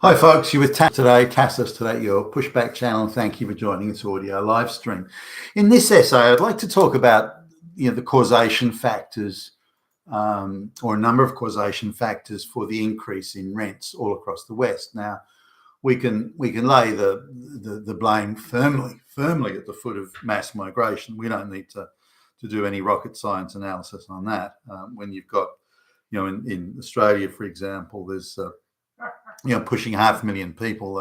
Hi folks, you're with Tassos today, your pushback channel. Thank you for joining this audio live stream. In this essay, I'd like to talk about the causation factors or a number of causation factors for the increase in rents all across the West. Now, we can lay the blame firmly at the foot of mass migration. We don't need to do any rocket science analysis on that. When you've got, in Australia, for example, there's pushing 500,000 people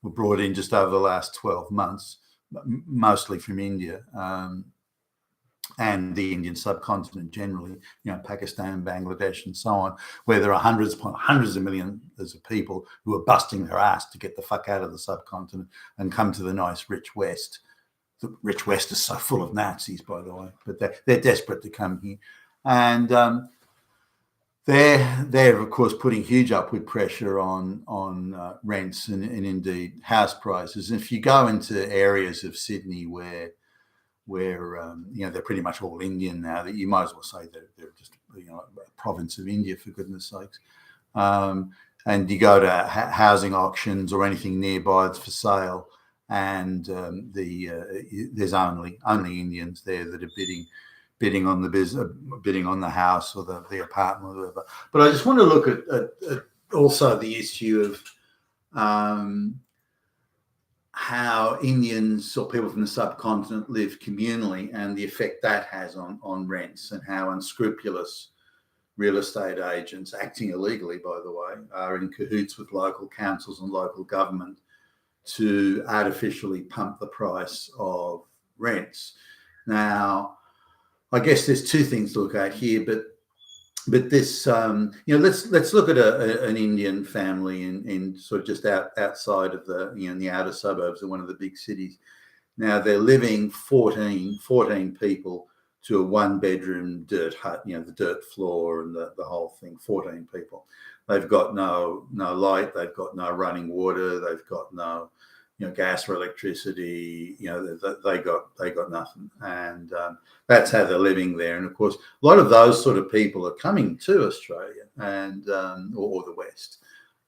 were brought in just over the last 12 months, mostly from India and the Indian subcontinent generally, Pakistan, Bangladesh, and so on, where there are hundreds of millions of people who are busting their ass to get the fuck out of the subcontinent and come to the nice rich West. The rich West is so full of Nazis, by the way, but they're desperate to come here. And they're of course putting huge upward pressure on rents and indeed house prices. And if you go into areas of Sydney where they're pretty much all Indian now, that you might as well say they're just a province of India, for goodness sakes. And you go to housing auctions or anything nearby that's for sale, and there's only Indians there that are bidding on the business, bidding on the house or the apartment or whatever. But I just want to look at also the issue of how Indians or people from the subcontinent live communally and the effect that has on rents, and how unscrupulous real estate agents, acting illegally, by the way, are in cahoots with local councils and local government to artificially pump the price of rents. Now, I guess there's two things to look at here, but this, let's look at an Indian family in sort of just outside of in the outer suburbs of one of the big cities. Now they're living 14 people to a one-bedroom dirt hut, the dirt floor and the whole thing. 14 people. They've got no light. They've got no running water. They've got no gas or electricity. They got nothing, and that's how they're living there. And of course, a lot of those sort of people are coming to Australia and or the West,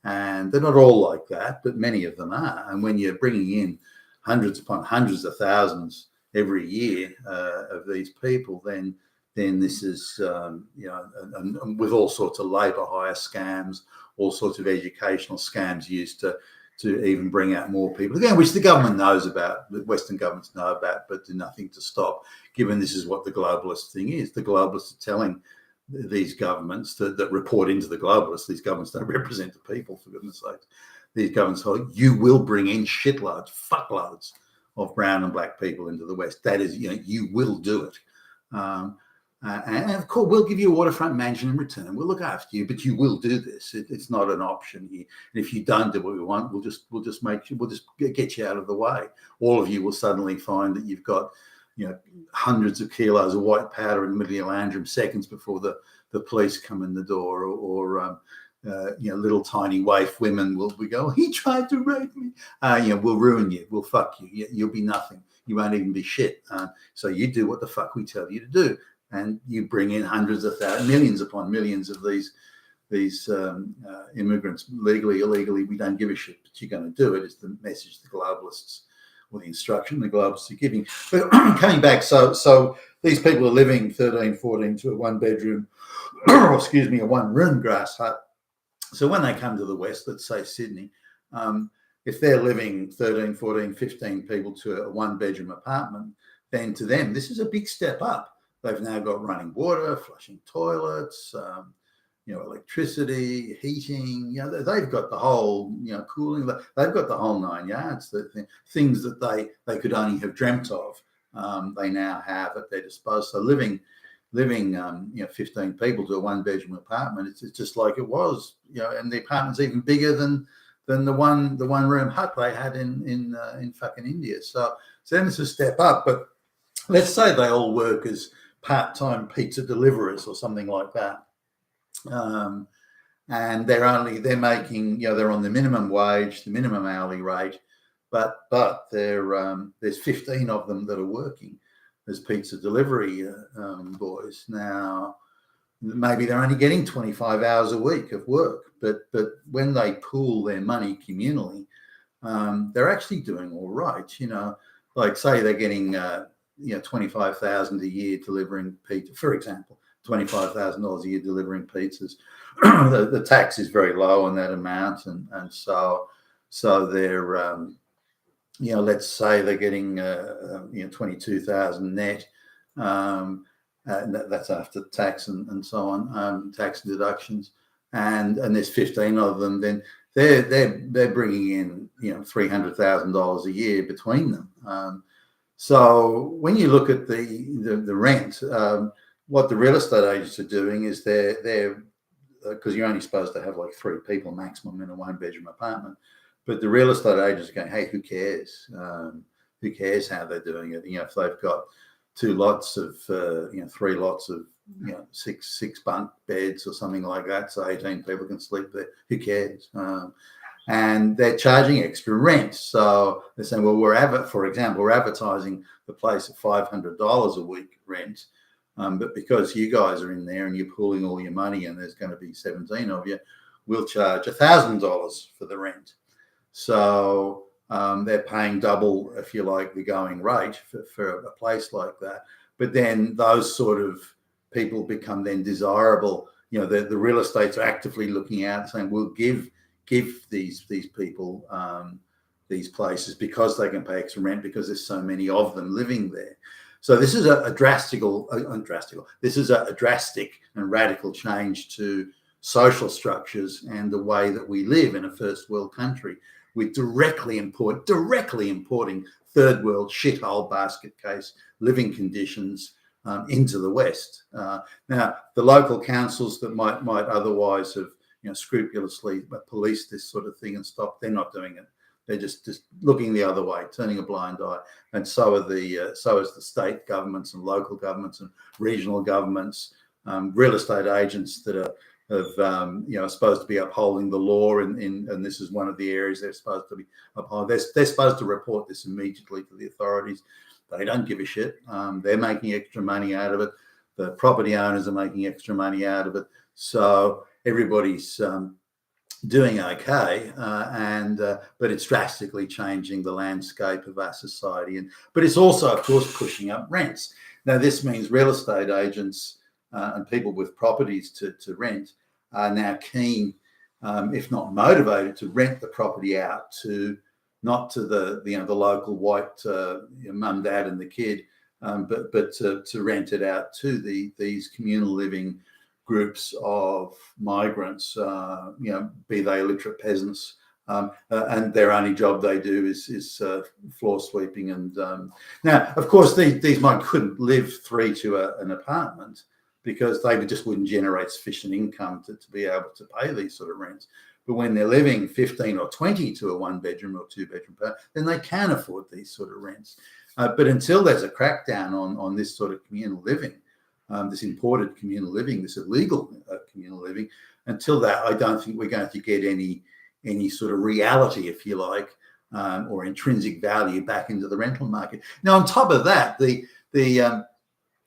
and they're not all like that, but many of them are. And when you're bringing in hundreds upon hundreds of thousands every year of these people, then this is and with all sorts of labour hire scams, all sorts of educational scams used to even bring out more people, again, which the government knows about, the Western governments know about, but do nothing to stop, given this is what the globalist thing is. The globalists are telling these governments that report into the globalists, these governments don't represent the people, for goodness sakes. These governments say, you will bring in shitloads, fuckloads of brown and black people into the West. That is, you will do it. And of course, we'll give you a waterfront mansion in return. We'll look after you, but you will do this. It's not an option here. And if you don't do what we want, we'll just get you out of the way. All of you will suddenly find that you've got, hundreds of kilos of white powder in the middle of your landroom seconds before the police come in the door, or little tiny waif women will go, he tried to rape me. We'll ruin you. We'll fuck you. You'll be nothing. You won't even be shit. So you do what the fuck we tell you to do. And you bring in hundreds of thousands, millions upon millions of these immigrants, legally, illegally. We don't give a shit, but you're going to do it. Is the message the globalists, or the instruction the globalists are giving. But coming back, so these people are living 13, 14 to a one-bedroom, a one-room grass hut. So when they come to the West, let's say Sydney, if they're living 13, 14, 15 people to a one-bedroom apartment, then to them, this is a big step up. They've now got running water, flushing toilets, electricity, heating. They've got the whole, cooling. They've got the whole nine yards. The things that they could only have dreamt of, they now have at their disposal. So living, 15 people to a one-bedroom apartment, it's just like it was, and the apartment's even bigger than the one-room hut they had in fucking India. So then it's a step up. But let's say they all work as part-time pizza deliverers or something like that, and they're making, they're on the minimum wage, the minimum hourly rate, but there's 15 of them that are working as pizza delivery boys. Now maybe they're only getting 25 hours a week of work, but when they pool their money communally, they're actually doing all right. Like say they're getting 25,000 a year delivering pizza, for example, $25,000 a year delivering pizzas. The tax is very low on that amount, and so they're let's say they're getting 22,000 net. That's after tax and so on, tax deductions, and there's 15 of them. Then they're bringing in $300,000 a year between them. So when you look at the rent, what the real estate agents are doing is they're because you're only supposed to have like 3 people maximum in a 1-bedroom apartment, but the real estate agents are going, hey, who cares? Who cares how they're doing it? If they've got 2 lots of 3 lots of six bunk beds or something like that, so 18 people can sleep there. Who cares? And they're charging extra rent. So they're saying, well, for example, we're advertising the place at $500 a week rent, but because you guys are in there and you're pooling all your money and there's going to be 17 of you, we'll charge $1,000 for the rent. So they're paying double, if you like, the going rate for a place like that. But then those sort of people become then desirable. The real estates are actively looking out and saying, we'll give these people these places because they can pay extra rent because there's so many of them living there. So this is a drastic and radical change to social structures and the way that we live in a first world country. We're directly importing third world shithole basket case living conditions into the West. Now, the local councils that might otherwise have scrupulously policed this sort of thing and stopped, they're not doing it. They're just looking the other way, turning a blind eye. And so is the state governments and local governments and regional governments, real estate agents that are supposed to be upholding the law, and this is one of the areas they're supposed to be upholding. They're supposed to report this immediately to the authorities. They don't give a shit. They're making extra money out of it. The property owners are making extra money out of it. So everybody's doing okay, but it's drastically changing the landscape of our society. But it's also, of course, pushing up rents. Now, this means real estate agents and people with properties to rent are now keen, if not motivated, to rent the property out not to the local white mum, dad, and the kid, but to rent it out to these communal living groups of migrants, be they illiterate peasants, and their only job they do is floor sweeping. And now, of course, these migrants couldn't live 3 to an apartment because they just wouldn't generate sufficient income to be able to pay these sort of rents. But when they're living 15 or 20 to a 1-bedroom or 2-bedroom apartment, then they can afford these sort of rents. But until there's a crackdown on this sort of communal living, this imported communal living, this illegal communal living, until that, I don't think we're going to get any sort of reality, if you like, or intrinsic value back into the rental market. Now, on top of that,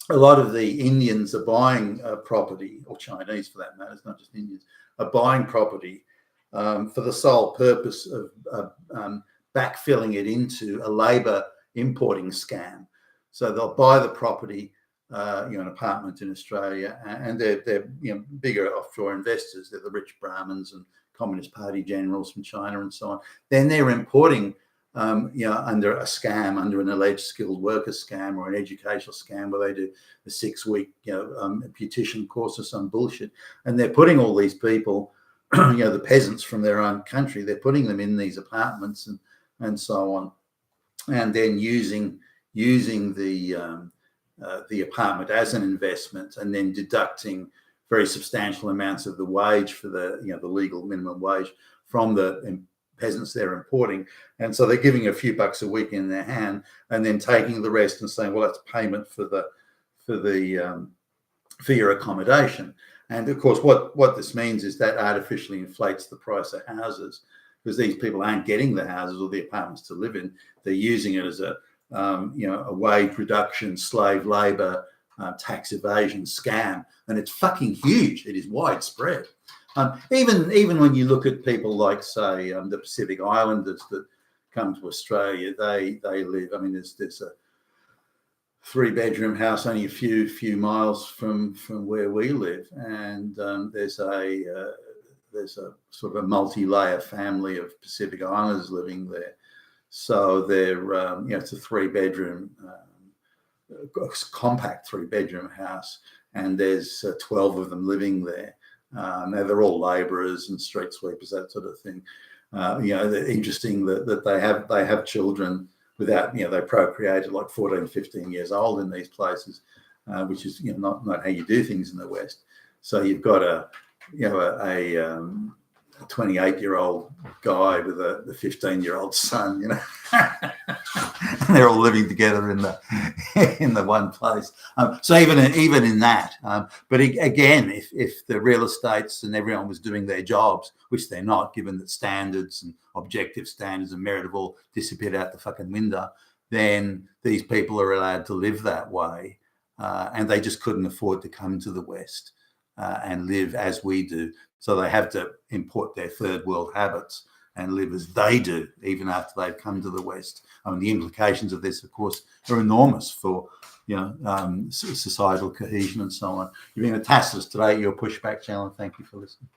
a lot of the Indians are buying property, or Chinese for that matter, it's not just Indians, are buying property for the sole purpose of backfilling it into a labour importing scam. So they'll buy the property, an apartment in Australia, and they're bigger offshore investors. They're the rich Brahmins and Communist Party generals from China and so on. Then they're importing, under a scam, under an alleged skilled worker scam or an educational scam where they do a 6-week, beautician course or some bullshit, and they're putting all these people, the peasants from their own country, they're putting them in these apartments and so on, and then using the apartment as an investment, and then deducting very substantial amounts of the wage for the legal minimum wage from the peasants they're importing. And so they're giving a few bucks a week in their hand and then taking the rest and saying, well, that's payment for your accommodation. And of course, what this means is that artificially inflates the price of houses, because these people aren't getting the houses or the apartments to live in. They're using it as a wage reduction, slave labour tax evasion scam, and it's fucking huge. It is widespread. Even when you look at people like, say, the Pacific Islanders that come to Australia, they live. I mean, there's a 3-bedroom house only a few miles from where we live, and there's a sort of a multi-layer family of Pacific Islanders living there. So they're it's a 3-bedroom compact 3-bedroom house, and there's 12 of them living there. Now they're all labourers and street sweepers, that sort of thing. They're interesting that they have children without, they procreated like 14, 15 years old in these places, which is not how you do things in the West. So you've got a 28-year-old guy with a 15-year-old son, and they're all living together in the one place. So even in that, but again, if the real estates and everyone was doing their jobs, which they're not, given that standards and objective standards and merit have all disappeared out the fucking window, then these people are allowed to live that way, and they just couldn't afford to come to the West and live as we do. So they have to import their third world habits and live as they do, even after they've come to the West. I mean, the implications of this, of course, are enormous for, societal cohesion and so on. You've been a Tacitus today, your pushback channel. Thank you for listening.